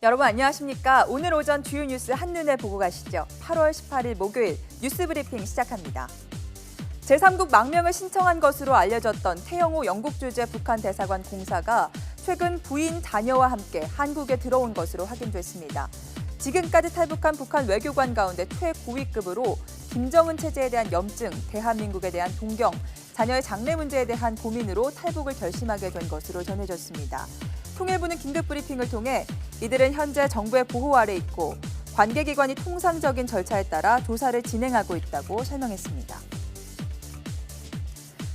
여러분 안녕하십니까? 오늘 오전 주요 뉴스 한눈에 보고 가시죠. 8월 18일 목요일 뉴스 브리핑 시작합니다. 제3국 망명을 신청한 것으로 알려졌던 태영호 영국 주재 북한 대사관 공사가 최근 부인, 자녀와 함께 한국에 들어온 것으로 확인됐습니다. 지금까지 탈북한 북한 외교관 가운데 최고위급으로 김정은 체제에 대한 염증, 대한민국에 대한 동경, 자녀의 장래 문제에 대한 고민으로 탈북을 결심하게 된 것으로 전해졌습니다. 통일부는 긴급 브리핑을 통해 이들은 현재 정부의 보호 아래 있고 관계기관이 통상적인 절차에 따라 조사를 진행하고 있다고 설명했습니다.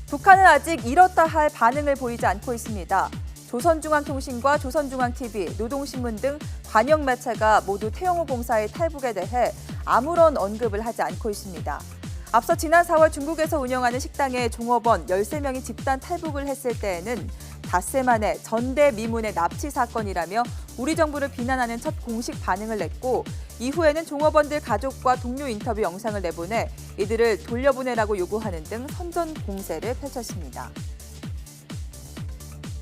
북한은 아직 이렇다 할 반응을 보이지 않고 있습니다. 조선중앙통신과 조선중앙TV, 노동신문 등 관영 매체가 모두 태영호 공사의 탈북에 대해 아무런 언급을 하지 않고 있습니다. 앞서 지난 4월 중국에서 운영하는 식당에 종업원 13명이 집단 탈북을 했을 때에는 닷새 만에 전대미문의 납치 사건이라며 우리 정부를 비난하는 첫 공식 반응을 냈고 이후에는 종업원들 가족과 동료 인터뷰 영상을 내보내 이들을 돌려보내라고 요구하는 등 선전 공세를 펼쳤습니다.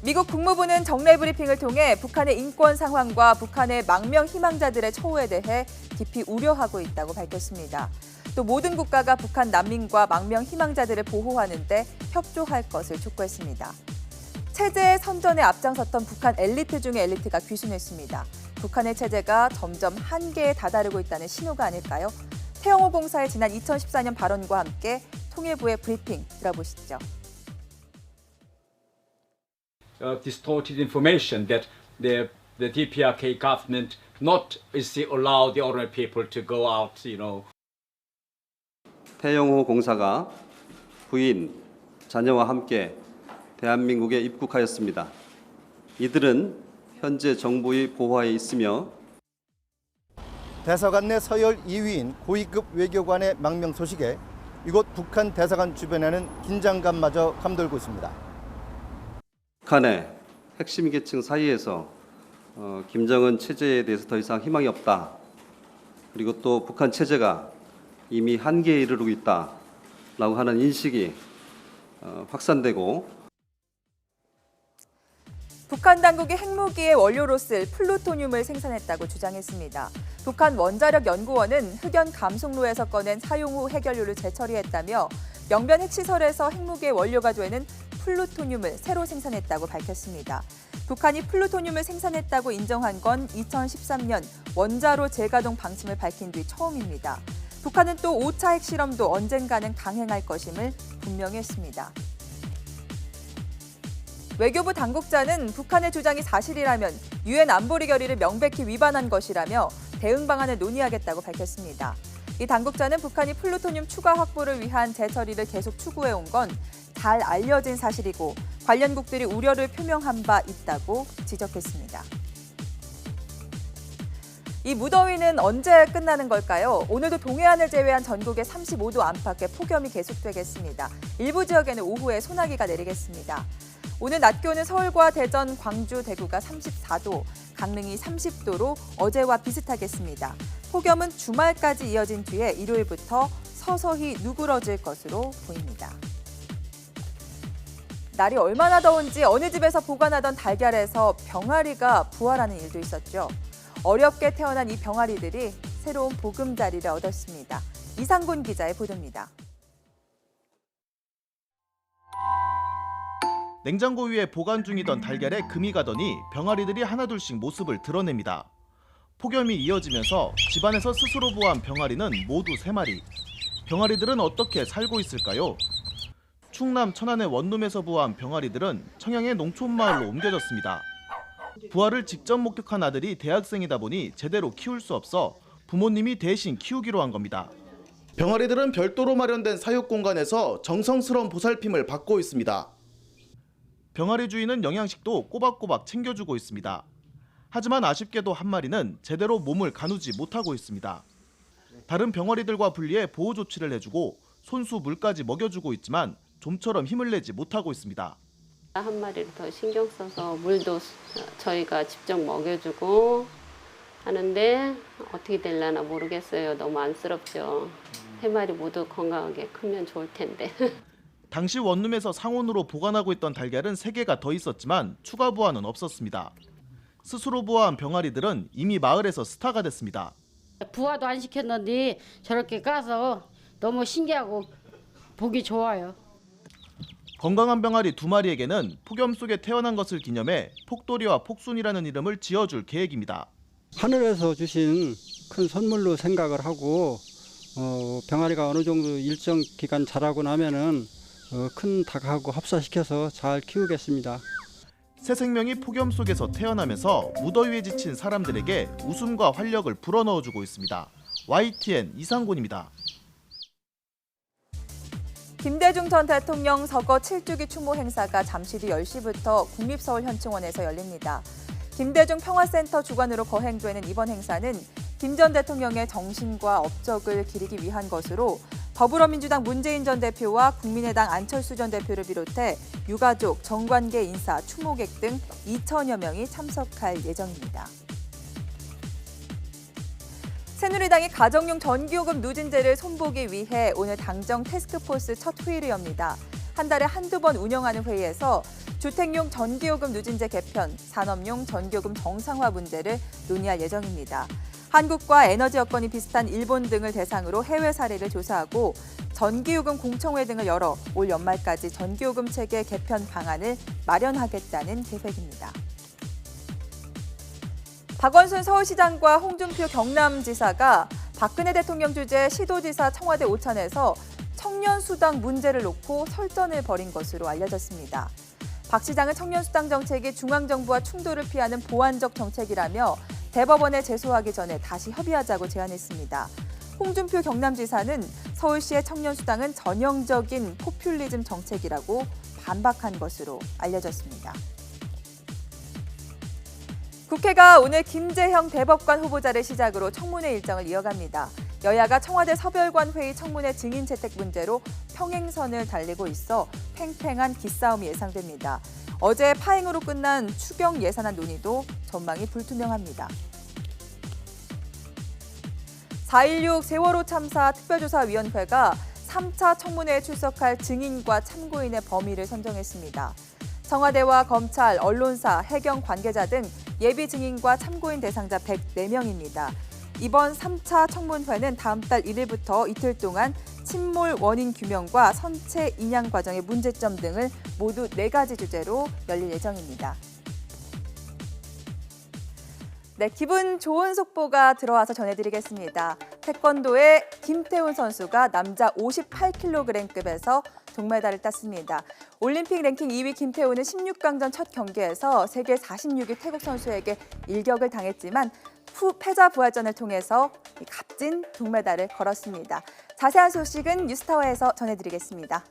미국 국무부는 정례 브리핑을 통해 북한의 인권 상황과 북한의 망명 희망자들의 처우에 대해 깊이 우려하고 있다고 밝혔습니다. 또 모든 국가가 북한 난민과 망명 희망자들을 보호하는 데 협조할 것을 촉구했습니다. 체제의 선전에 앞장섰던 북한 엘리트 중의 엘리트가 귀순했습니다. 북한의 체제가 점점 한계에 다다르고 있다는 신호가 아닐까요? 태영호 공사의 지난 2014년 발언과 함께 통일부의 브리핑 들어보시죠. Distorted information that the DPRK government not allow the ordinary people to go out, 태영호 공사가 부인, 자녀와 함께 대한민국에 입국하였습니다. 이들은 현재 정부의 보호하에 있으며 대사관 내 서열 2위인 고위급 외교관의 망명 소식에 이곳 북한 대사관 주변에는 긴장감마저 감돌고 있습니다. 북한의 핵심 계층 사이에서 김정은 체제에 대해서 더 이상 희망이 없다. 그리고 또 북한 체제가 이미 한계에 이르르고 있다라고 하는 인식이 확산되고 북한 당국이 핵무기의 원료로 쓸 플루토늄을 생산했다고 주장했습니다. 북한 원자력연구원은 흑연 감속로에서 꺼낸 사용 후 핵연료를 재처리했다며 영변 핵시설에서 핵무기의 원료가 되는 플루토늄을 새로 생산했다고 밝혔습니다. 북한이 플루토늄을 생산했다고 인정한 건 2013년 원자로 재가동 방침을 밝힌 뒤 처음입니다. 북한은 또 5차 핵실험도 언젠가는 강행할 것임을 분명히 했습니다. 외교부 당국자는 북한의 주장이 사실이라면 유엔 안보리 결의를 명백히 위반한 것이라며 대응 방안을 논의하겠다고 밝혔습니다. 이 당국자는 북한이 플루토늄 추가 확보를 위한 재처리를 계속 추구해온 건 잘 알려진 사실이고 관련국들이 우려를 표명한 바 있다고 지적했습니다. 이 무더위는 언제 끝나는 걸까요? 오늘도 동해안을 제외한 전국에 35도 안팎의 폭염이 계속되겠습니다. 일부 지역에는 오후에 소나기가 내리겠습니다. 오늘 낮 기온은 서울과 대전, 광주, 대구가 34도, 강릉이 30도로 어제와 비슷하겠습니다. 폭염은 주말까지 이어진 뒤에 일요일부터 서서히 누그러질 것으로 보입니다. 날이 얼마나 더운지 어느 집에서 보관하던 달걀에서 병아리가 부활하는 일도 있었죠. 어렵게 태어난 이 병아리들이 새로운 보금자리를 얻었습니다. 이상곤 기자의 보도입니다. 냉장고 위에 보관 중이던 달걀에 금이 가더니 병아리들이 하나둘씩 모습을 드러냅니다. 폭염이 이어지면서 집안에서 스스로 부화한 병아리는 모두 3마리. 병아리들은 어떻게 살고 있을까요? 충남 천안의 원룸에서 부화한 병아리들은 청양의 농촌마을로 옮겨졌습니다. 부화를 직접 목격한 아들이 대학생이다 보니 제대로 키울 수 없어 부모님이 대신 키우기로 한 겁니다. 병아리들은 별도로 마련된 사육 공간에서 정성스러운 보살핌을 받고 있습니다. 병아리 주인은 영양식도 꼬박꼬박 챙겨주고 있습니다. 하지만 아쉽게도 한 마리는 제대로 몸을 가누지 못하고 있습니다. 다른 병아리들과 분리해 보호 조치를 해주고 손수 물까지 먹여주고 있지만 좀처럼 힘을 내지 못하고 있습니다. 한 마리를 더 신경 써서 물도 저희가 직접 먹여주고 하는데 어떻게 될려나 모르겠어요. 너무 안쓰럽죠. 3마리 모두 건강하게 크면 좋을 텐데. 당시 원룸에서 상온으로 보관하고 있던 달걀은 3개가 더 있었지만 추가 부화는 없었습니다. 스스로 부화한 병아리들은 이미 마을에서 스타가 됐습니다. 부화도 안 시켰는데 저렇게 까서 너무 신기하고 보기 좋아요. 건강한 병아리 2마리에게는 폭염 속에 태어난 것을 기념해 폭돌이와 폭순이라는 이름을 지어줄 계획입니다. 하늘에서 주신 큰 선물로 생각을 하고 병아리가 어느 정도 일정 기간 자라고 나면은 큰 닭하고 합사시켜서 잘 키우겠습니다. 새 생명이 폭염 속에서 태어나면서 무더위에 지친 사람들에게 웃음과 활력을 불어넣어주고 있습니다. YTN 이상곤입니다. 김대중 전 대통령 서거 7주기 추모 행사가 잠시 뒤 10시부터 국립서울현충원에서 열립니다. 김대중 평화센터 주관으로 거행되는 이번 행사는 김 전 대통령의 정신과 업적을 기리기 위한 것으로 더불어민주당 문재인 전 대표와 국민의당 안철수 전 대표를 비롯해 유가족, 정관계 인사, 추모객 등 2천여 명이 참석할 예정입니다. 새누리당이 가정용 전기요금 누진제를 손보기 위해 오늘 당정 태스크포스 첫 회의를 엽니다. 한 달에 한두 번 운영하는 회의에서 주택용 전기요금 누진제 개편, 산업용 전기요금 정상화 문제를 논의할 예정입니다. 한국과 에너지 여건이 비슷한 일본 등을 대상으로 해외 사례를 조사하고 전기요금 공청회 등을 열어 올 연말까지 전기요금 체계 개편 방안을 마련하겠다는 계획입니다. 박원순 서울시장과 홍준표 경남지사가 박근혜 대통령 주재 시도지사 청와대 오찬에서 청년수당 문제를 놓고 설전을 벌인 것으로 알려졌습니다. 박 시장은 청년수당 정책이 중앙정부와 충돌을 피하는 보완적 정책이라며 대법원에 제소하기 전에 다시 협의하자고 제안했습니다. 홍준표 경남지사는 서울시의 청년수당은 전형적인 포퓰리즘 정책이라고 반박한 것으로 알려졌습니다. 국회가 오늘 김재형 대법관 후보자를 시작으로 청문회 일정을 이어갑니다. 여야가 청와대 서별관 회의 청문회 증인 채택 문제로 평행선을 달리고 있어 팽팽한 기싸움이 예상됩니다. 어제 파행으로 끝난 추경 예산안 논의도 전망이 불투명합니다. 4.16 세월호 참사 특별조사위원회가 3차 청문회에 출석할 증인과 참고인의 범위를 선정했습니다. 청와대와 검찰, 언론사, 해경 관계자 등 예비 증인과 참고인 대상자 104명입니다. 이번 3차 청문회는 다음 달 1일부터 이틀 동안 침몰 원인 규명과 선체 인양 과정의 문제점 등을 모두 4가지 주제로 열릴 예정입니다. 네, 기분 좋은 속보가 들어와서 전해드리겠습니다. 태권도의 김태훈 선수가 남자 58kg급에서 동메달을 땄습니다. 올림픽 랭킹 2위 김태훈은 16강전 첫 경기에서 세계 46위 태국 선수에게 일격을 당했지만 패자 부활전을 통해서 값진 동메달을 걸었습니다. 자세한 소식은 뉴스타워에서 전해드리겠습니다.